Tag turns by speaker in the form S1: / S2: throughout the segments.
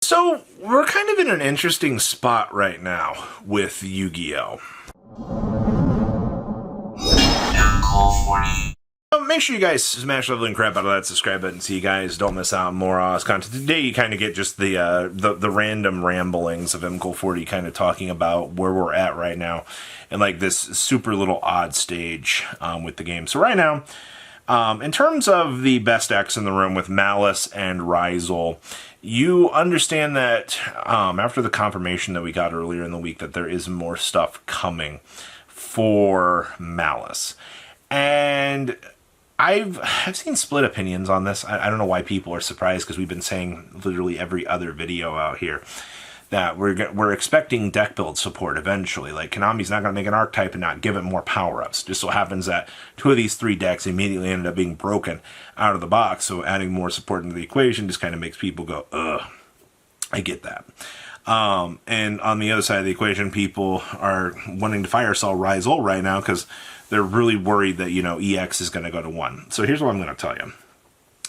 S1: So, we're kind of in an interesting spot right now with Yu-Gi-Oh! Make sure you guys smash the link crap out of that subscribe button so you guys don't miss out on more Oz content. Today you kind of get just the random ramblings of MCole40 kind of talking about where we're at right now and like this super little odd stage with the game. So right now, in terms of the best decks in the room with Malice and Ryzel, you understand that after the confirmation that we got earlier in the week that there is more stuff coming for Malice. And I've seen split opinions on this. I don't know why people are surprised, because we've been saying literally every other video out here that we're expecting deck build support eventually. Like, Konami's not going to make an archetype and not give it more power-ups. Just so happens that two of these three decks immediately ended up being broken out of the box, so adding more support into the equation just kind of makes people go, ugh. I get that. And on the other side of the equation, people are wanting to fire sell Ryzel right now because they're really worried that, you know, EX is going to go to 1. So here's what I'm going to tell you.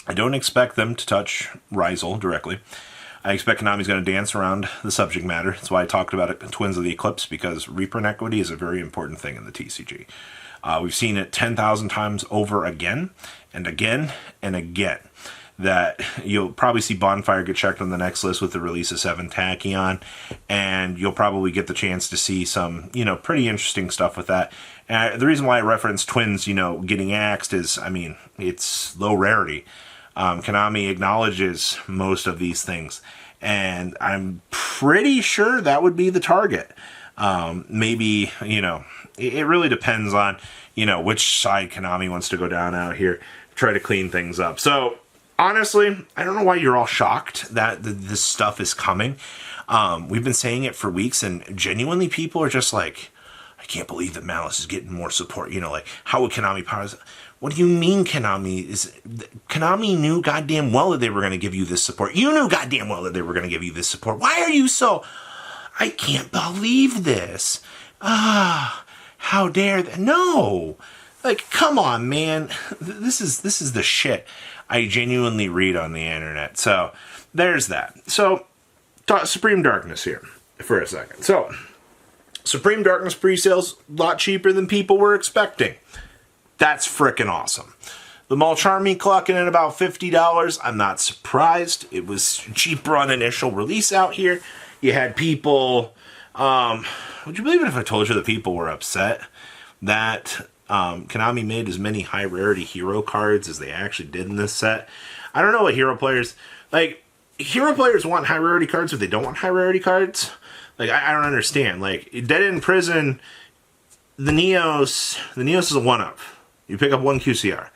S1: I don't expect them to touch Ryzel directly. I expect Konami's going to dance around the subject matter. That's why I talked about it in Twins of the Eclipse, because reprint equity is a very important thing in the TCG. We've seen it 10,000 times over again and again and again. That you'll probably see Bonfire get checked on the next list with the release of 7 Tachyon, and you'll probably get the chance to see some, you know, pretty interesting stuff with that. And the reason why I reference Twins, you know, getting axed is, I mean, it's low rarity. Konami acknowledges most of these things, and I'm pretty sure that would be the target. Maybe, you know, it really depends on, you know, which side Konami wants to go down out here, try to clean things up. So, honestly, I don't know why you're all shocked that this stuff is coming. We've been saying it for weeks, and genuinely people are just like, I can't believe that Malice is getting more support. You know, like, how would Konami power this? What do you mean Konami knew goddamn well that they were going to give you this support. You knew goddamn well that they were going to give you this support. Why are you so... I can't believe this. How dare they? No! Like, come on, man. This is the shit I genuinely read on the internet. So, there's that. So, Supreme Darkness here for a second. So, Supreme Darkness pre-sales, a lot cheaper than people were expecting. That's frickin' awesome. The Malcharmy clocking in about $50. I'm not surprised. It was cheaper on initial release out here. You had people... would you believe it if I told you that people were upset that... Konami made as many high-rarity hero cards as they actually did in this set? I don't know what hero players... Like, hero players want high-rarity cards, but they don't want high-rarity cards? Like, I don't understand. Like, Dead End Prison, the Neos is a one-up. You pick up one QCR.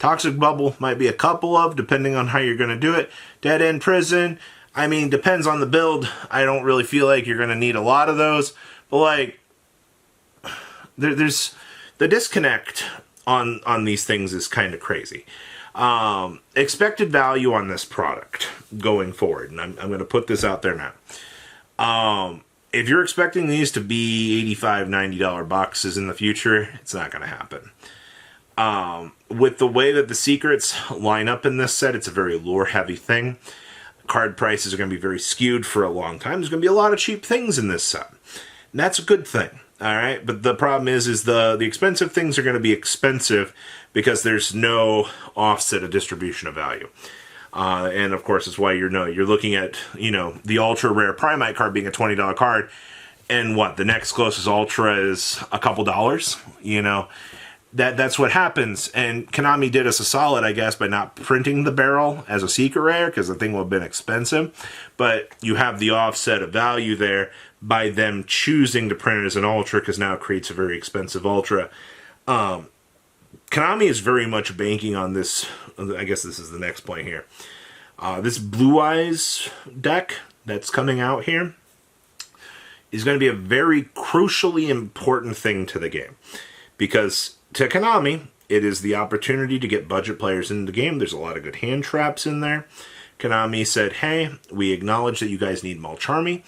S1: Toxic Bubble might be a couple of, depending on how you're going to do it. Dead End Prison, I mean, depends on the build. I don't really feel like you're going to need a lot of those. But, like, there's... The disconnect on these things is kind of crazy. Expected value on this product going forward, and I'm going to put this out there now. If you're expecting these to be $85, $90 boxes in the future, it's not going to happen. With the way that the secrets line up in this set, it's a very lore-heavy thing. Card prices are going to be very skewed for a long time. There's going to be a lot of cheap things in this set. And that's a good thing. All right, but the problem is the expensive things are going to be expensive because there's no offset of distribution of value. And of course, that's why you're looking at, you know, the ultra rare Primite card being a $20 card, and what, the next closest ultra is a couple dollars. You know, that's what happens. And Konami did us a solid, I guess, by not printing the barrel as a secret rare, because the thing would have been expensive. But you have the offset of value there by them choosing to print it as an ultra, because now it creates a very expensive ultra. Konami is very much banking on this. I guess this is the next point here. This Blue Eyes deck that's coming out here is going to be a very crucially important thing to the game, because to Konami, it is the opportunity to get budget players into the game. There's a lot of good hand traps in there. Konami said, hey, we acknowledge that you guys need Malcharmy.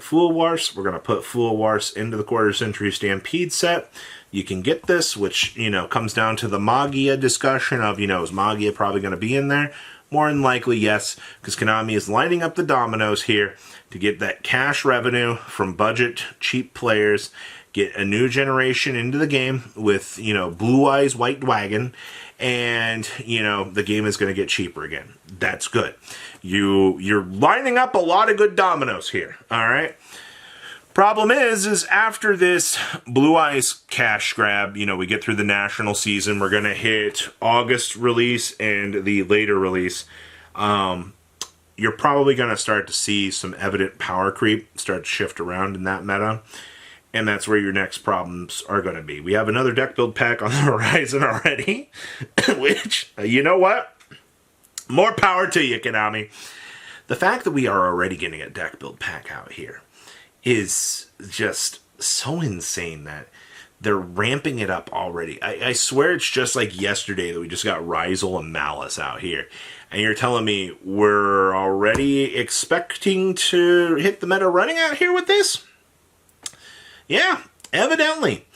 S1: Fool Wars, we're going to put Fool Wars into the Quarter Century Stampede set. You can get this, which, you know, comes down to the Magia discussion of, you know, is Magia probably going to be in there? More than likely, yes, because Konami is lining up the dominoes here to get that cash revenue from budget, cheap players, get a new generation into the game with, Blue Eyes White Dragon, and, the game is going to get cheaper again. That's good. You're lining up a lot of good dominoes here, all right? Problem is after this Blue Eyes cash grab, we get through the national season, we're going to hit August release and the later release. You're probably going to start to see some evident power creep start to shift around in that meta. And that's where your next problems are going to be. We have another deck build pack on the horizon already, which, you know what? More power to you, Konami. The fact that we are already getting a deck build pack out here is just so insane that they're ramping it up already. I swear it's just like yesterday that we just got Rizal and Malice out here. And you're telling me we're already expecting to hit the meta running out here with this? Yeah, evidently.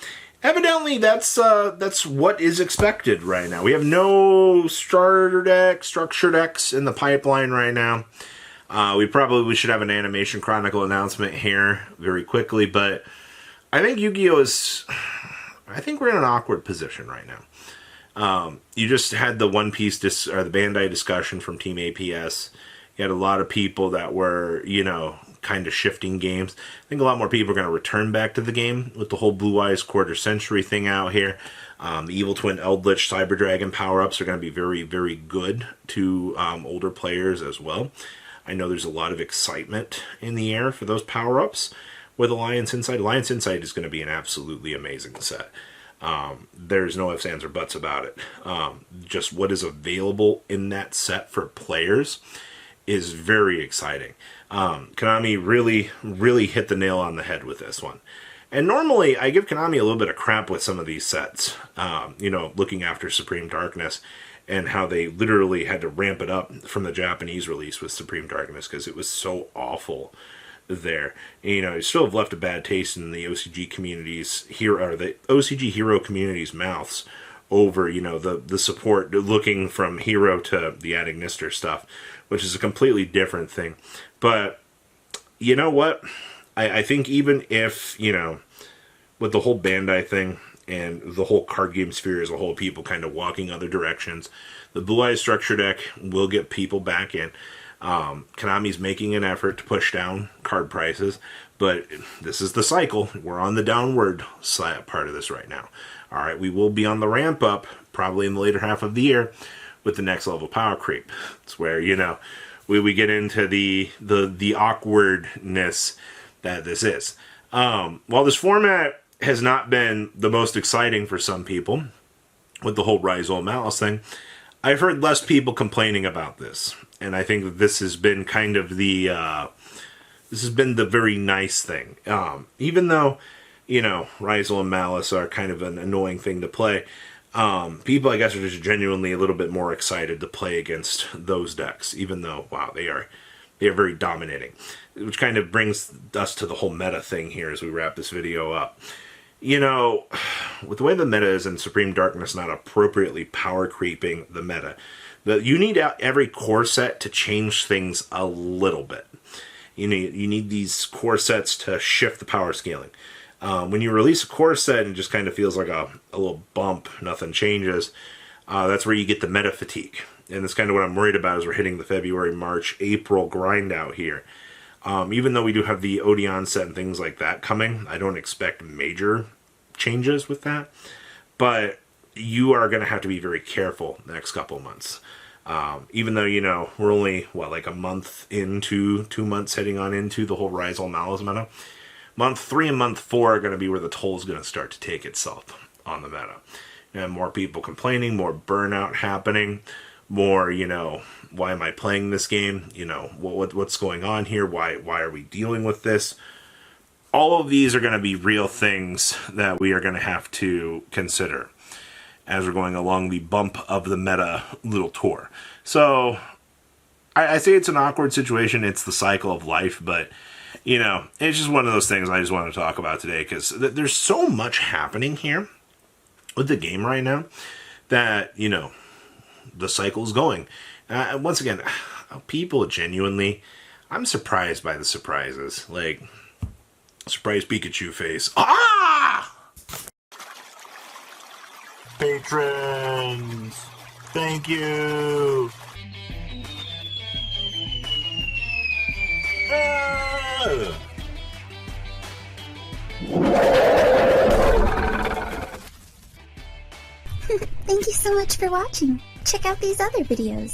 S1: Evidently, that's what is expected right now. We have no starter deck, structure decks in the pipeline right now. We should have an Animation Chronicle announcement here very quickly, but I think Yu-Gi-Oh! I think we're in an awkward position right now. You just had the One Piece or the Bandai discussion from Team APS. You had a lot of people that were, kind of shifting games. I think a lot more people are going to return back to the game with the whole Blue Eyes Quarter Century thing out here. The Evil Twin Eldritch Cyber Dragon power-ups are going to be very, very good to older players as well. I know there's a lot of excitement in the air for those power-ups with Alliance Insight. Alliance Insight is going to be an absolutely amazing set. There's no ifs, ands, or buts about it. Just what is available in that set for players is very exciting. Konami really, really hit the nail on the head with this one. And normally, I give Konami a little bit of crap with some of these sets. Looking after Supreme Darkness and how they literally had to ramp it up from the Japanese release with Supreme Darkness because it was so awful there. You still have left a bad taste in the OCG community's the OCG hero community's mouths over, the support looking from hero to the Ad Ignister stuff, which is a completely different thing. But you know what? I think even if, with the whole Bandai thing and the whole card game sphere as a whole, people kind of walking other directions, the Blue Eyes structure deck will get people back in. Konami's making an effort to push down card prices, but this is the cycle. We're on the downward side part of this right now. All right, we will be on the ramp up probably in the later half of the year with the next level power creep. It's where, we get into the awkwardness that this is. While this format has not been the most exciting for some people with the whole Rizal Malice thing, I've heard less people complaining about this. And I think that this has been kind of the very nice thing. Even though, Rizal and Malice are kind of an annoying thing to play, people, I guess, are just genuinely a little bit more excited to play against those decks, even though, wow, they are very dominating. Which kind of brings us to the whole meta thing here as we wrap this video up. With the way the meta is in Supreme Darkness not appropriately power creeping the meta, you need every core set to change things a little bit. You need these core sets to shift the power scaling. When you release a core set and it just kind of feels like a little bump, nothing changes, that's where you get the meta fatigue. And that's kind of what I'm worried about as we're hitting the February, March, April grind out here. Even though we do have the Odeon set and things like that coming, I don't expect major changes with that. But you are going to have to be very careful the next couple of months. Even though, we're only, like a month into, 2 months heading on into the whole Rizal Malice meta. Month 3 and month 4 are going to be where the toll is going to start to take itself on the meta. And more people complaining, more burnout happening, more, why am I playing this game? What's going on here? Why are we dealing with this? All of these are going to be real things that we are going to have to consider as we're going along the bump of the meta little tour. So, I say it's an awkward situation. It's the cycle of life, but, it's just one of those things I just want to talk about today because there's so much happening here with the game right now that, the cycle's going. Once again, people genuinely, I'm surprised by the surprises. Like, surprise Pikachu face. Ah! Patrons, thank you. Ah!
S2: Thank you so much for watching. Check out these other videos.